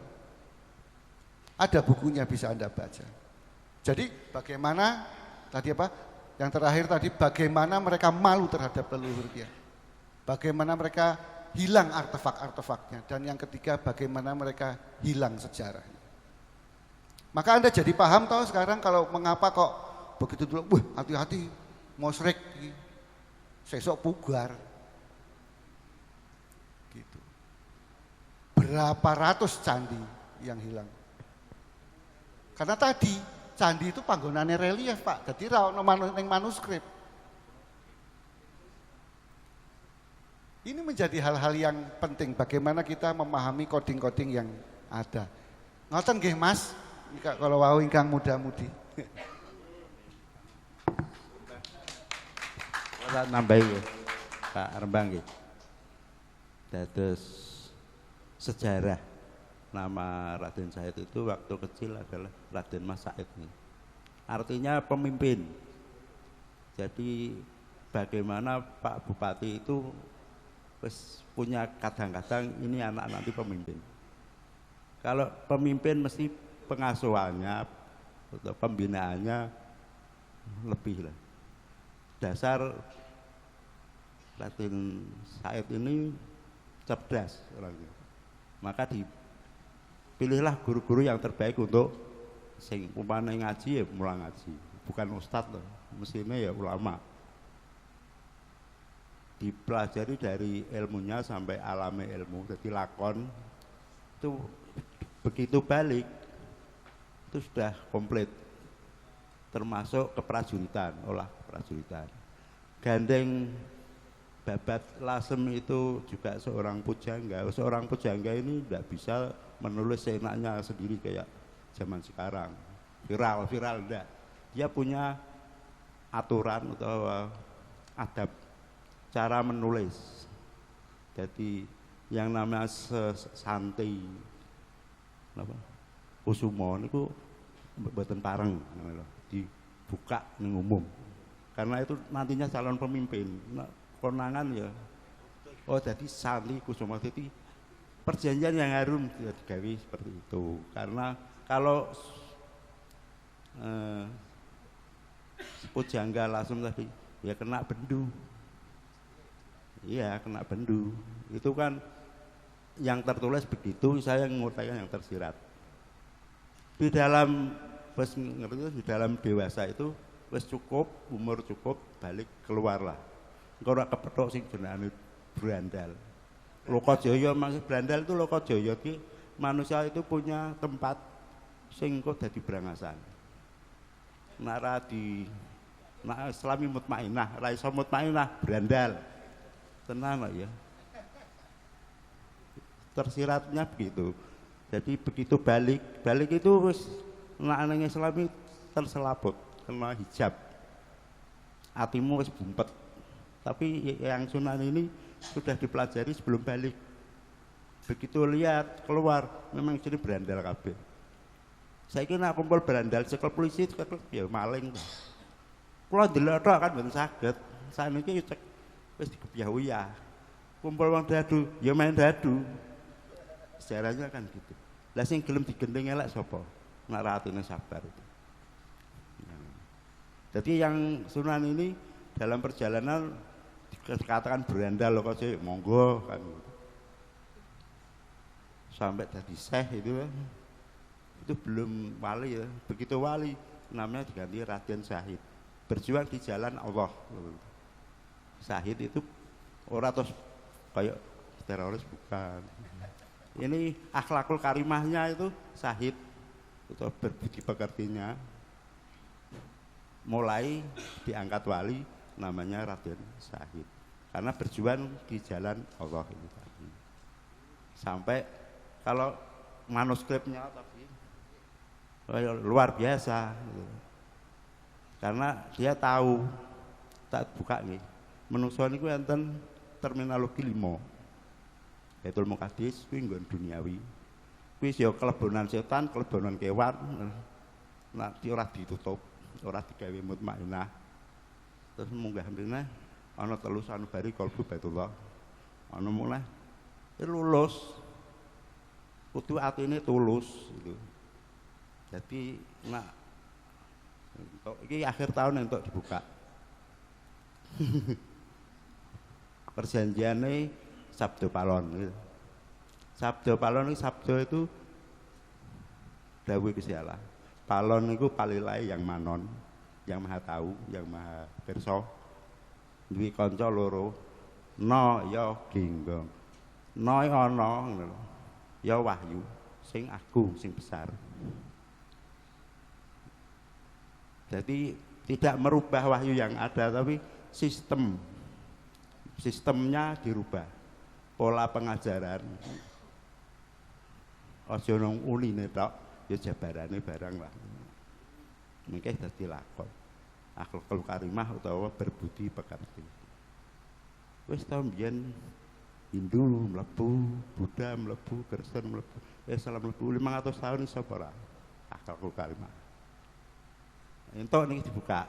[SPEAKER 6] Ada bukunya bisa Anda baca. Jadi bagaimana tadi apa? Yang terakhir tadi bagaimana mereka malu terhadap leluhurnya. Bagaimana mereka hilang artefak-artefaknya, dan yang ketiga bagaimana mereka hilang sejarahnya. Maka Anda jadi paham toh sekarang kalau mengapa kok begitu dulu, hati-hati musyrik sesok pugar. Gitu. Berapa ratus candi yang hilang. Karena tadi candi itu panggonane relief, Pak. Jadi ra ono manuskrip. Ini menjadi hal-hal yang penting bagaimana kita memahami coding-coding yang ada. Ngoten nggih Mas, kalau wau ingkang muda-mudi.
[SPEAKER 7] Ora nambahi Pak Rembang nggih. Dados sejarah nama Raden Said itu waktu kecil adalah Raden Mas Said. Artinya pemimpin. Jadi bagaimana Pak Bupati itu wis punya kadang-kadang ini anak nanti pemimpin. Kalau pemimpin mesti pengasuhannya atau pembinaannya lebih lah. Dasar Raden Said ini cerdas orangnya. Maka dipilihlah guru-guru yang terbaik untuk sing umpamane ngaji ya mulang ngaji, bukan ustadz loh, mestinya ya ulama. Dipelajari dari ilmunya sampai alami ilmu, jadi lakon itu begitu balik itu sudah komplit, termasuk keprajuritan, olah keprajuritan. Gandeng babat lasem itu juga seorang pujangga. Seorang pujangga ini tidak bisa menulis seenaknya sendiri kayak zaman sekarang, viral enggak. Dia punya aturan atau adab cara menulis. Jadi yang namanya santai apa? Kusumo niku mboten pareng dibuka ning umum. Karena itu nantinya calon pemimpin. Nah, konangan ya. Oh, jadi Santi Kusumo itu perjanjian yang harum digawe seperti itu. Karena kalau pujangga langsung tadi ya kena bendu. Iya, kena bendu. Itu kan yang tertulis begitu, saya mengutarakan yang tersirat. Di dalam di dalam dewasa itu wis cukup, umur cukup, balik keluarlah. Engko ora kepethuk sing jenenge brandal. Lokajaya maksud brandal itu Lokajaya iki manusia itu punya tempat sing kok dadi brangasan. Nara di Islami mutmainah, ra iso mutmainah brandal. Tenang ya. Tersiratnya begitu. Jadi begitu balik itu wis nek Islami terselaput, kena hijab. Atimu wis bumpet. Tapi yang Sunan ini sudah dipelajari sebelum balik. Begitu lihat keluar, memang jadi berandal kabeh. Saya kira kumpul berandal sekel polisi ya maling. Kula ndelok tok kan mboten saged. Saniki cek wis dikepiyahi ya. Kumpul wong dadu, ya main dadu. Sejarahnya kan gitu. Lah sing gelem digendeng elek sapa? Nek ratine sabar itu. Jadi yang Sunan ini dalam perjalanan dikatakan berandal kok sih monggo kan. Sampai tadi syekh itu belum wali ya. Begitu wali namanya diganti Raden Syahid. Berjuang di jalan Allah. Syahid itu ora terus kayak teroris bukan. Ini akhlakul karimahnya itu Syahid atau berbudi pekertinya. Mulai diangkat wali namanya Raden Syahid. Karena berjuang di jalan Allah ini tadi. Sampai kalau manuskripnya tapi luar biasa gitu. Karena dia tahu tak buka nih menungso niku enten terminologi 5 Baitul Muqaddis kuwi nggon duniawi kuwi ya kelebonan setan kelebonan kewan nanti ora ditutup ora digawe mutmainah terus munggah mrene ana 3 sanubari kalbu Baitullah ana mulai lulus kudu atine tulus gitu. Jadi nak ini akhir tahun untuk dibuka. Perjanjiannya Sabdo Palon gitu. Sabdo Palon ini Sabdo itu dawuh Gusti Allah. Palon itu palilai yang manon, yang maha tahu, yang maha pirsa. Duwi kanca loro. No ya ginggong. No ana ngono. Ya wahyu sing agung sing besar. Jadi tidak merubah wahyu yang ada tapi sistemnya dirubah. Pola pengajaran aja nang uline tok ya jabarane barang lah. Mengke dadi lakon. Akhlakul karimah utawa berbudi pekerti. Wis ta mbiyen Hindu mlebu, Buddha mlebu, Kristen mlebu, Islam mlebu 500 tahun iso ora akhlakul karimah. Entuk niki dibuka.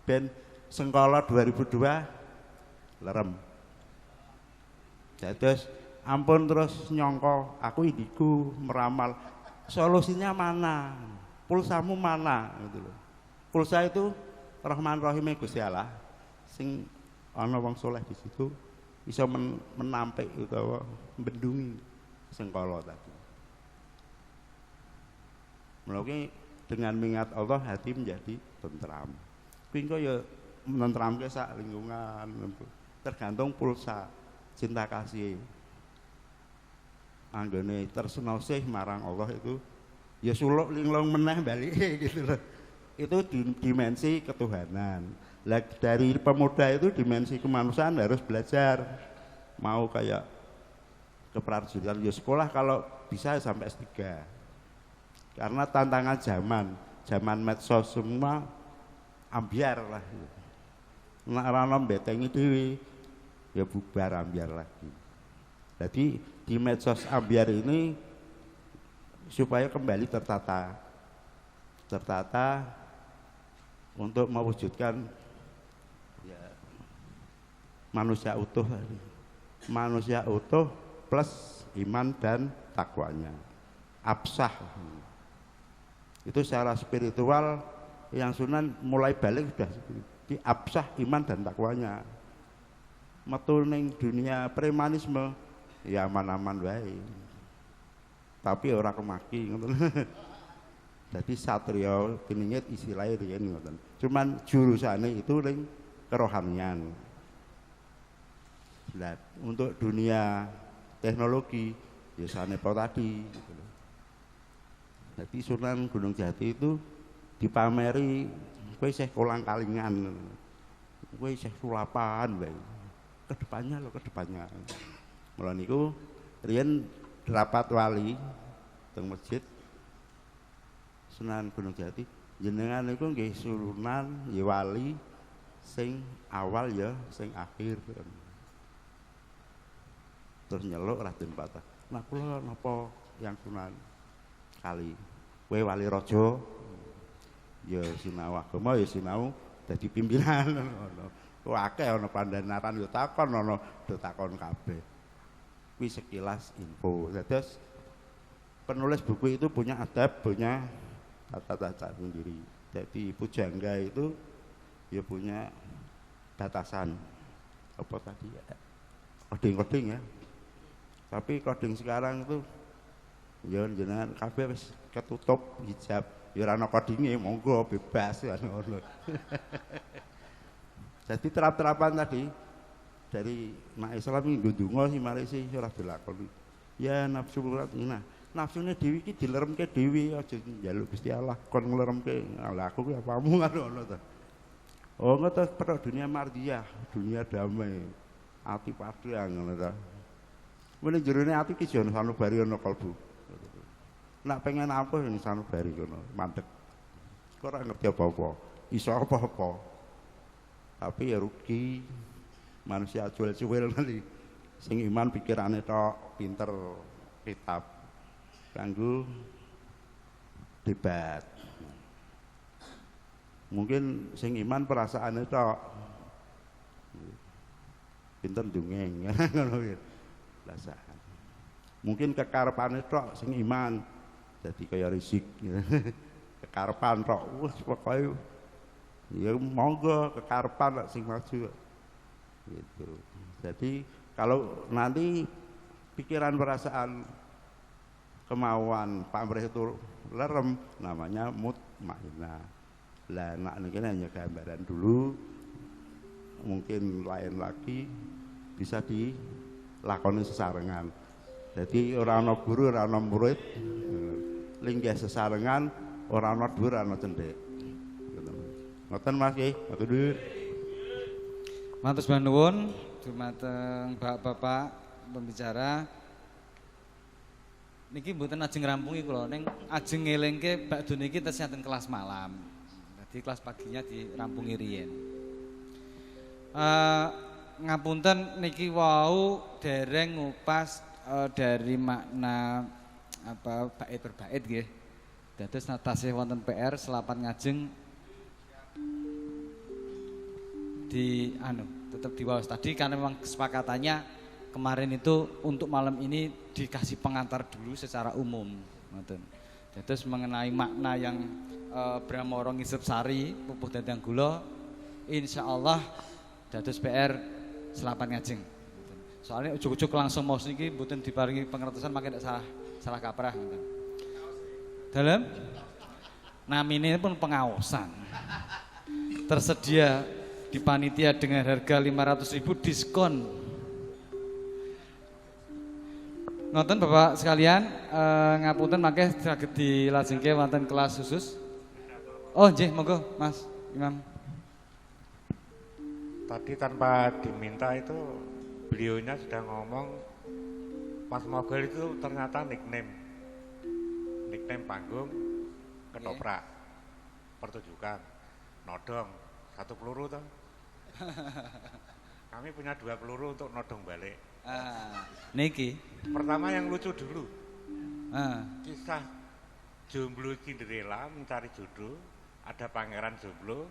[SPEAKER 7] Ben Sengkala 2002 lerem. Dados ampun terus nyongko aku indigo meramal. Solusinya mana? Pulsamu mana gitu loh. Pulsa itu Rahman Rahime Gusti Allah sing ana wong soleh di situ bisa menampik utawa mendungi sengkala tadi. Mulaku dengan mengingat Allah hati menjadi tentram. Kuwi engko ya nentramke sak lingkungan tergantung pulsa cinta kasih. Anggone tresna sih marang Allah itu ya suluk linglung meneh balik gitu loh. Itu dimensi ketuhanan. Lah dari pemuda itu dimensi kemanusiaan harus belajar. Mau kayak keprajuritan ya sekolah kalau bisa sampai S3. Karena tantangan zaman medsos semua ambiar lah. Nek ana betengi dhewe ya bubar ambiar lagi. Jadi di medsos ambiar ini supaya kembali tertata untuk mewujudkan ya, manusia utuh plus iman dan takwanya. Absah itu secara spiritual yang Sunan mulai balik sudah di absah iman dan takwanya. Metu ning dunia premanisme ya aman-aman wae. Tapi ora kemaki ngoten. Jadi satria piningit istilahnya riyen ngoten. Cuman jurusane itu ning kerohanian. Nah, untuk dunia teknologi ya sanepa tadi gitu loh. Jadi Sunan Gunung Jati itu dipameri kowe isih kolang-kalingan. Kowe isih sulapan wae. Kedepannya. Mula niku riyen rapat wali teng masjid Sunan Gunung Jati. Jenengan niku nggih Sunan ya wali sing awal ya sing akhir. Terus nyeluk Raden Patah. Nah kula napa yang Sunan kali kowe wali raja ya sinau agama ya sinau dadi pimpinan ngono. Kok akeh ana pandhanaran ya takon ana do takon kabeh. Kuwi sekilas info. Terus penulis buku itu punya adab, punya tata sendiri. Jadi pujangga itu ya punya batasan. Apa tadi ya? Coding ya. Tapi coding sekarang itu ya jenengan kabeh wis ketutup hijab. Ya ora ana codinge, monggo bebas ngono. Jadi terap-terapan tadi dari mak Islam iki ndonga sih mari sih ora dilakoni. Ya nafsu nah, nafsune dhewe iki dileremke dhewe aja njaluk Gusti Allah kon ngleremke. Lah aku ki apamu ngono to. Oh ngono to dunia mardiyah, dunia damai. Ati padhang ngono to. Mene jerone ati ki jan sanubari ana kalbu. Nak pengen apa yang sanubari ngono, mandek. Kok ora ngerti apa-apa, iso apa-apa. Tapi ya rugi. Manusia cuil-cuil nanti. Sing iman pikirane tok, pinter kitab. Kanggo debat. Mungkin sing iman perasaane tok. Pinter dongeng ngono kuwi. Perasaan. Mungkin kekarepane tok sing iman. Jadi kaya risik kekarepan tok wis pokoke ya monggo kekarepan sing maju gitu. Jadi kalau nanti pikiran perasaan kemauan pamrih itu lerem namanya mutmainah. Lah nak niki hanya gambaran dulu, mungkin lain lagi bisa dilakoni sesarengan. Jadi ora ana guru ora ana murid linggih sesarengan ora ana dhuwur ana cendhek. Ngoten Mas nggih, matur.
[SPEAKER 1] Matur nuwun dumateng Bapak-bapak pembicara. Niki mboten ajeng ngrampungi kula ning ajeng ngelingke bakdo niki tesih enten kelas malam. Jadi kelas paginya dirampungi riyen. Ngapunten niki wau dereng ngupas dari makna apa bait berbait nggih. Dados tasih wonten PR selapan ngajeng di tetap diwaos tadi karena memang kesepakatannya kemarin itu untuk malam ini dikasih pengantar dulu secara umum. Terus mengenai makna yang Bramoro ngisep sari, pupuh dadang gula, insya Allah dados PR selapan ngajeng. Soalnya ujuk-ujuk langsung mau niki mboten diparingi pengertosan makin salah kaprah. Dalam namine pun pengawasan. Tersedia di panitia dengan harga 500.000 diskon. Ngoten Bapak sekalian, ngapunten mangke saged dilajengke wonten kelas khusus. Oh, nggih, monggo Mas Imam.
[SPEAKER 8] Tadi tanpa diminta itu beliaunya sudah ngomong Mas Mogol itu ternyata nickname panggung ketoprak, pertunjukan, nodong, 1 peluru toh. Kami punya 2 peluru untuk nodong balik.
[SPEAKER 1] Niki.
[SPEAKER 8] Pertama yang lucu dulu. Kisah jomblo Cinderella mencari jodoh, ada pangeran jomblo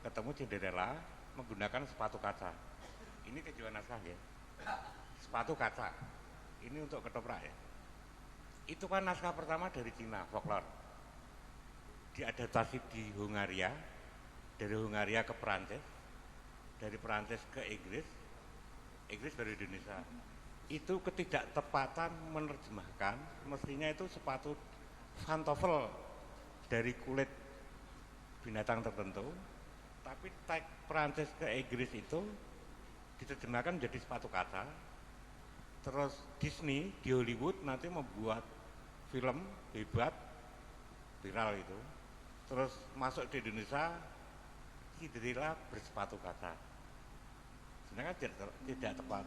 [SPEAKER 8] ketemu Cinderella menggunakan sepatu kaca. Ini kejuan naskah ya. Sepatu kaca. Ini untuk ketoprak ya. Itu kan naskah pertama dari Cina, folklore. Diadaptasi di Hungaria, dari Hungaria ke Perancis, dari Perancis ke Inggris baru Indonesia. Itu ketidaktepatan menerjemahkan, mestinya itu sepatu pantofel dari kulit binatang tertentu, tapi tag Perancis ke Inggris itu diterjemahkan menjadi sepatu kaca. Terus Disney di Hollywood nanti membuat film hebat, viral itu. Terus masuk di Indonesia, Cinderella bersepatu kaca. Sebenarnya tidak tepat.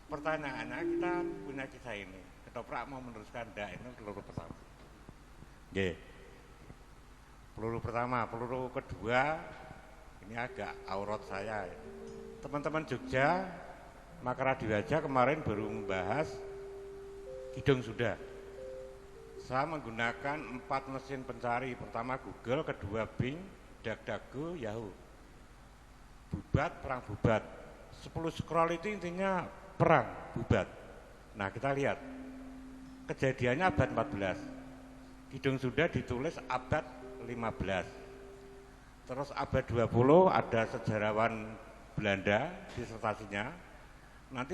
[SPEAKER 8] Pertanyaannya kita punya kisah ini. Ketoprak mau meneruskan enggak? Ini peluru pertama. Oke. Peluru pertama, peluru kedua ini agak aurat saya. Teman-teman Jogja, Makara Diwaja kemarin baru membahas Kidung Suda. Saya menggunakan 4 mesin pencari. Pertama Google, kedua Bing, DuckDuckGo, Yahoo. Bubat, perang bubat. 10 scroll itu intinya perang bubat. Nah kita lihat kejadiannya abad 14. Kidung Suda ditulis abad 15. Terus abad 20 ada sejarawan Belanda disertasinya nanti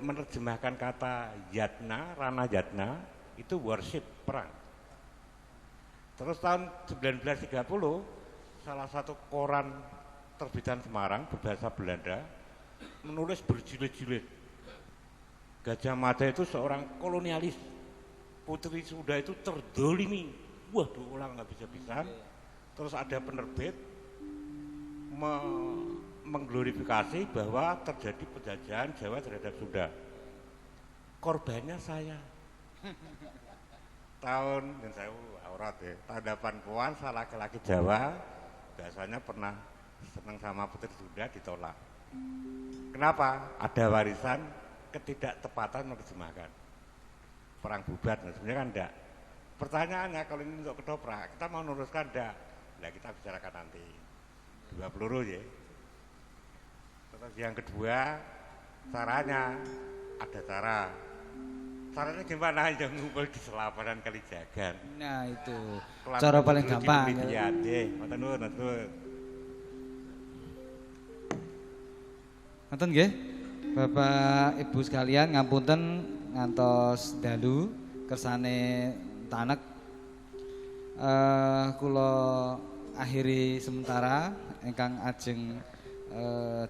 [SPEAKER 8] menerjemahkan kata yatna, rana yatna itu worship, perang. Terus tahun 1930 salah satu koran terbitan Semarang berbahasa Belanda menulis berjilid-jilid Gajah Mada itu seorang kolonialis, Putri Suda itu terdolimi, waduh ulang nggak bisa-bisa. Terus ada penerbit mengglorifikasi bahwa terjadi penjajahan Jawa terhadap Sunda. Korbannya saya. Tahun yang saya aurat ya, tahun 80-an saya laki-laki Jawa biasanya pernah senang sama Putri Sunda ditolak. Kenapa? Ada warisan ketidaktepatan menerjemahkan perang bubat. Nah, sebenarnya kan enggak. Pertanyaannya kalau ini untuk ketoprak, kita mau meneruskan enggak? Nah kita bicarakan nanti. 2 peluru ya. Terus yang kedua, caranya ada cara. Caranya gimana? Yang ngumpul di Selapan dan Kalijagan.
[SPEAKER 1] Nah itu
[SPEAKER 8] Kelas
[SPEAKER 1] cara paling gampang.
[SPEAKER 8] Iya deh, matur.
[SPEAKER 1] Ngoten nggih. Bapak Ibu sekalian ngapunten ngantos dalu kersane tanek kula akhiri sementara ingkang ajeng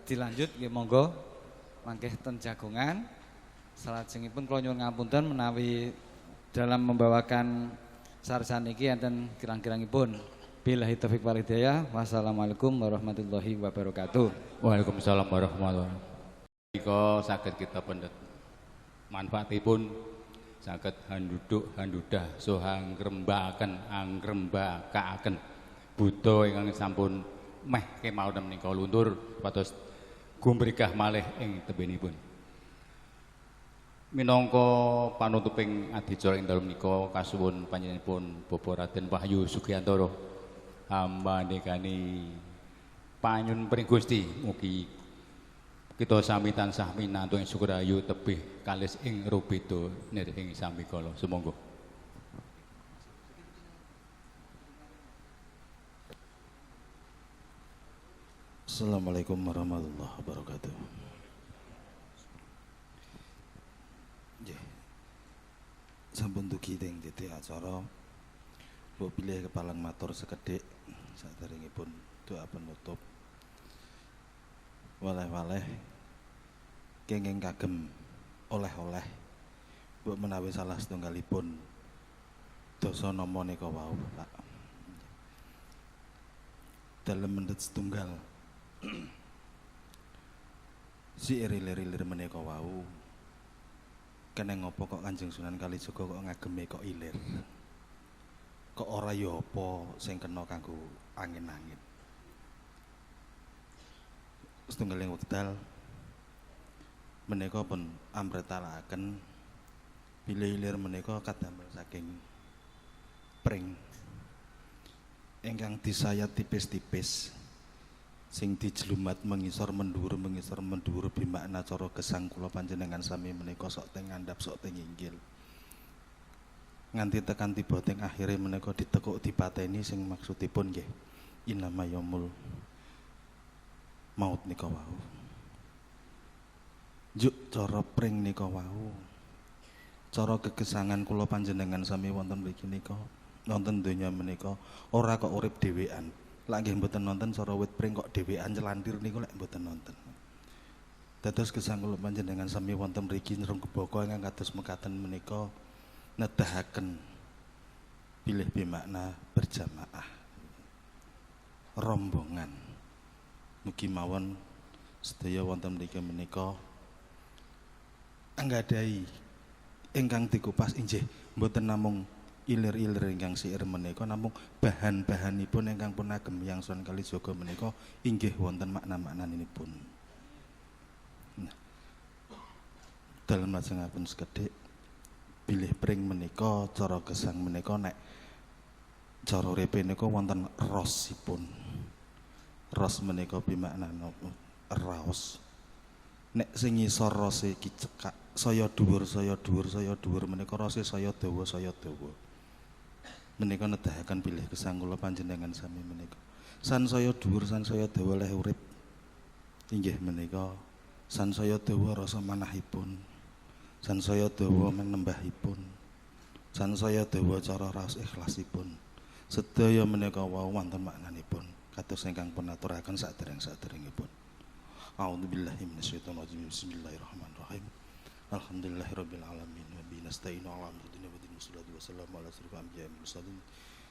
[SPEAKER 1] dilanjut nggih monggo mangke ten Jagongan. Salajengipun kula nyuwun ngapunten menawi dalam membawakan sarsan iki enten kirang-kirangipun. Billahi taufiq wal hidayah. Wassalamualaikum warahmatullahi wabarakatuh.
[SPEAKER 9] Waalaikumsalam warahmatullahi wabarakatuh. Jika saged kita pendet manfaatipun saged handudah soha anggrembakaken Buddha ingkang sampun meh kemawon menika luntur pados gumbrigah malih ing tembénipun. Minangka panutuping adicara ing dalem menika kasuwun panjenenganipun Bapak Raden Wahyu Sugiyantara hamba ndekani panyun pring Gusti mugi kita sami tansah minantu ing syukur ayu tebih kalis ing rubeda nir ing sami kala. Sumangga.
[SPEAKER 10] Assalamualaikum warahmatullahi wabarakatuh. Nggih. Sampun dugi teng titik acara. Mbok pilih kepalang matur sekedhik saderengipun doa penutup. Waleh-waleh kenging kagem oleh-oleh mbok menawi salah setunggalipun dosa nama nika wau, Pak. Dalem mendhet setunggal si ilir-ilir menika wau keneng apa kok Kanjeng Sunan Kalijaga kok ngageme kok ilir, kok ora ya apa sing kena kanggo angin-angin. Setunggaling wekdal menika pun amretalaken bilih ilir menika kadamel saking pring ingkang disayat tipis-tipis sing dijlumat mengisor mendur bimakna cara gesang kula panjenengan sami menika sok teng ngandhap sok teng inggil nganti tekan tiba teng akhire menika ditekuk dipateni sing maksudipun nggih inama yaumul maut nika wau. Juk cara pring nika wau cara kegesangan kula panjenengan sami wonten mriki nika wonten donya menika ora kok urip dhewean. Lak nggih mboten nonton cara wit pring kok dhewean celantir niku lek mboten nonton. Dados gesang kula panjenengan sami wonten mriki nrung kebaka ingkang kados mekaten menika nedahaken bilih bimakna berjamaah rombongan. Mugi mawon sedaya wonten mriki menika anggadhahi ingkang dikupas inggih mboten namung ilir-ilir ingkang siir menika namung bahan-bahanipun ingkang pun agem yang Sunan Kalijaga menika inggih wonten makna-maknaninipun. Nah, dalem lajengaken sekedhik bilih pring menika cara gesang menika nek cara uripe nika wonten rosipun. Ros menika bimakna napa? Raos. Nek sing ngisor rose iki cekak saya dhuwur menika rose saya dawa menika nedahaken bilih gesang kula panjenengan sami menika san saya dhuwur san saya dawa leh urip inggih menika san saya dawa rasa manahipun san saya dawa menembahipun san saya dawa cara raos ikhlasipun sedaya menika wau wonten maknanipun kados ingkang pun aturaken sadereng-saderengipun. A'udzubillahi minasyaitonir rajim. Bismillahirrahmanirrahim. Alhamdulillahirabbil alamin wa bihi nasta'inu 'ala umuri dunya waddin wassalatu wassalamu ala asyrofil anbiya'i wal mursalin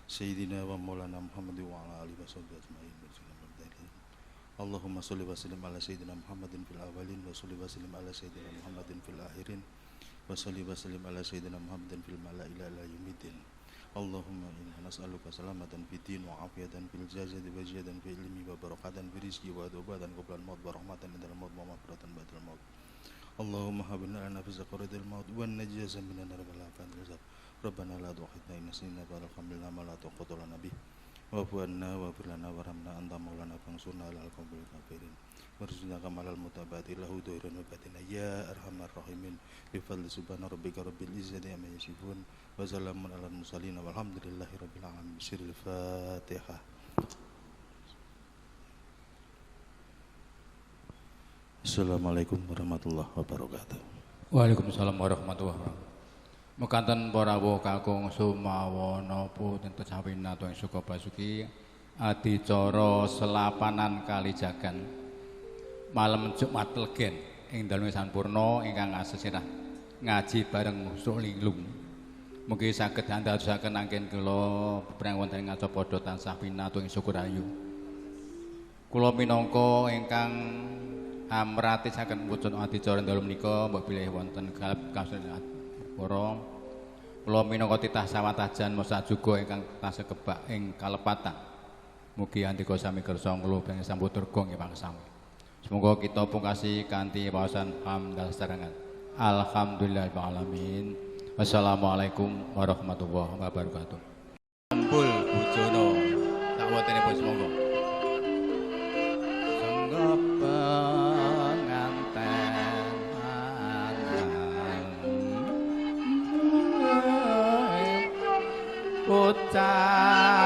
[SPEAKER 10] sayyidina wa maulana Muhammadin wa ala alihi washabbihi ajmain. Allahumma shalli wa sallim ala sayyidina Muhammadin fil awwalin wa shalli wa sallim ala sayyidina Muhammadin fil akhirin wa shalli wa sallim ala sayyidina Muhammadin fil mala'i ila yaumiddin. Allahumma inna nas'aluka salamatan fid din wa afiyatan fil jasadi wa ziyadan fil ilmi wa barakatan fil rizqi wa adobatan qabla al-maut wa rahmatan indal maut wa maghfiratan ba'da al-maut. Allahumma habibna lana fi saqaratil maut wa najjazna minan nar wal afan rizq. Rabbana la tu'akhidna in nasina wa la hamilna ma la taqatu lana bih. Wa fu'anna wa firlana warhamna anta maulana fansurna alal qawmil kafirin. Warzuqna kamalal mutabati lahu dhairan wa batina ya arhamar rahimin bi fadli subhana rabbika rabbil izzati amma yasifun wa salamun alal mursalin walhamdulillahi rabbil alamin. Siril Fatihah. Assalamualaikum warahmatullahi wabarakatuh.
[SPEAKER 9] Waalaikumsalam warahmatullahi wabarakatuh. Mekanten para rawuh kakung sumawana puten tecawina tuwing suka basuki adicara selapanan kalijagan malam Jumat Legen ing dalem sampurna ingkang asesirah ngaji bareng sulinglung. Mugi saged andadosaken anggen kula bebrang wonten ing acara padha tansah pinatung syukur ayu. Kula minangka ingkang amratisaken wujud adicara dalem menika mbok bilih wonten galep kasunyatan para kula minangka titah sawatajan mosa juga ingkang tasih kebak ing kalepatan. Mugi andika sami kersa kula bangsa sambut durga nggih pangsami. Semoga kita pungkasi kanthi wawasan hamdal serangan. Alhamdulillahil alamin. Wassalamualaikum warahmatullahi wabarakatuh. Ampul bujono sak wontenipun semoga.
[SPEAKER 1] Sangga pengantin
[SPEAKER 9] caangon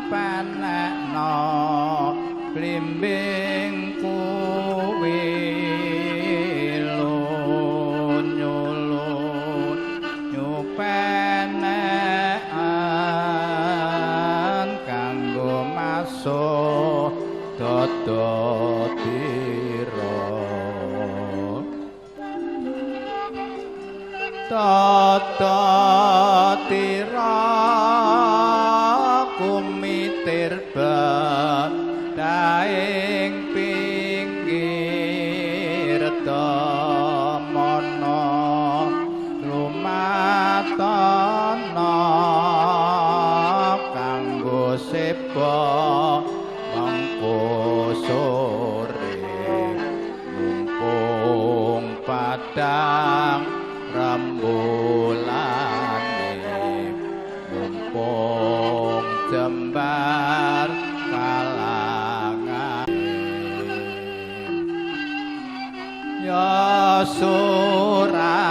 [SPEAKER 9] penekno blimbing kuwi nyulun nyupenekan kanggo masuk dodo tira dodo tira kumitir daing pinggir damana lumatana kanggo sepa mangko sore mumpung padang rembulane mumpung jembar kalangan ya surah